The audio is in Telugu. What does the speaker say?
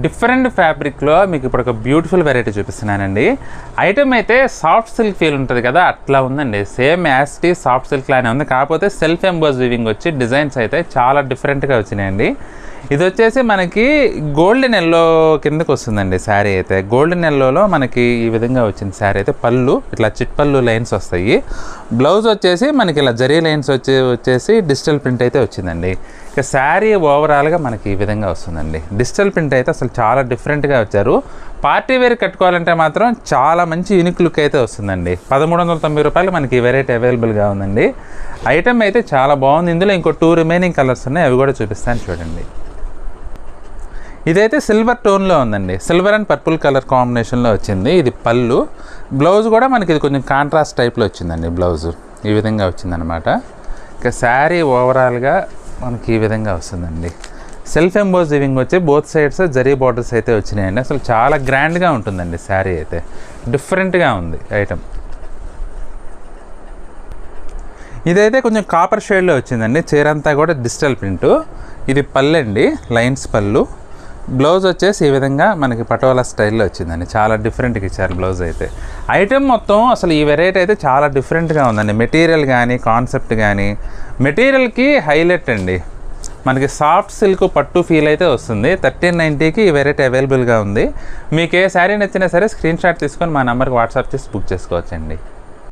డిఫరెంట్ ఫ్యాబ్రిక్లో మీకు ఇప్పుడు ఒక బ్యూటిఫుల్ వెరైటీ చూపిస్తున్నానండి. ఐటమ్ అయితే సాఫ్ట్ సిల్క్ ఫీల్ ఉంటుంది కదా, అట్లా ఉందండి. సేమ్ యాస్టీ సాఫ్ట్ సిల్క్ లానే ఉంది, కాకపోతే సెల్ఫ్ ఎంబోస్ వీవింగ్ వచ్చి డిజైన్స్ అయితే చాలా డిఫరెంట్గా వచ్చినాయండి. ఇది వచ్చేసి మనకి గోల్డెన్ ఎల్లో కిందకు వస్తుందండి శారీ అయితే. గోల్డెన్ ఎల్లోలో మనకి ఈ విధంగా వచ్చింది శారీ అయితే. పళ్ళు ఇట్లా చిట్ పళ్ళు లైన్స్ వస్తాయి. బ్లౌజ్ వచ్చేసి మనకి ఇలా జరీ లైన్స్ వచ్చేసి డిజిటల్ ప్రింట్ అయితే వచ్చిందండి. ఇక శారీ ఓవరాల్గా మనకి ఈ విధంగా వస్తుందండి. డిజిటల్ ప్రింట్ అయితే అసలు చాలా డిఫరెంట్గా వచ్చారు. పార్టీ వేర్ కట్టుకోవాలంటే మాత్రం చాలా మంచి యూనిక్ లుక్ అయితే వస్తుందండి. 1390 రూపాయలు మనకి ఈ వెరైటీ అవైలబుల్గా ఉందండి. ఐటమ్ అయితే చాలా బాగుంది. ఇందులో ఇంకో 2 రిమైనింగ్ కలర్స్ ఉన్నాయి, అవి కూడా చూపిస్తాను చూడండి. ఇదైతే సిల్వర్ టోన్లో ఉందండి. సిల్వర్ అండ్ పర్పుల్ కలర్ కాంబినేషన్లో వచ్చింది. ఇది పళ్ళు. బ్లౌజ్ కూడా మనకి ఇది కొంచెం కాంట్రాస్ట్ టైప్లో వచ్చిందండి. బ్లౌజు ఈ విధంగా వచ్చిందనమాట. ఇక శారీ ఓవరాల్గా మనకి ఈ విధంగా వస్తుందండి. సెల్ఫ్ ఎంబోస్ వీవింగ్ వచ్చి బోత్ సైడ్స్ జరీ బార్డర్స్ అయితే వచ్చినాయండి. అసలు చాలా గ్రాండ్గా ఉంటుందండి శారీ అయితే. డిఫరెంట్గా ఉంది ఐటమ్. ఇదైతే కొంచెం కాపర్ షేడ్లో వచ్చిందండి. చీర అంతా కూడా డిజిటల్ ప్రింటు. ఇది పళ్ళు అండి, లైన్స్ పళ్ళు. బ్లౌజ్ వచ్చేసి ఈ విధంగా మనకి పటోలా స్టైల్లో వచ్చిందండి. చాలా డిఫరెంట్గా ఇచ్చారు బ్లౌజ్ అయితే. ఐటమ్ మొత్తం అసలు ఈ వెరైటీ అయితే చాలా డిఫరెంట్గా ఉందండి. మెటీరియల్ కానీ కాన్సెప్ట్ కానీ, మెటీరియల్కి హైలైట్ అండి. మనకి సాఫ్ట్ సిల్క్ పట్టు ఫీల్ అయితే వస్తుంది. 1390కి ఈ వెరైటీ అవైలబుల్గా ఉంది. మీకు ఏ శారీ నచ్చినా సరే స్క్రీన్ షాట్ తీసుకొని మా నెంబర్కి వాట్సాప్ చేసి బుక్ చేసుకోవచ్చండి.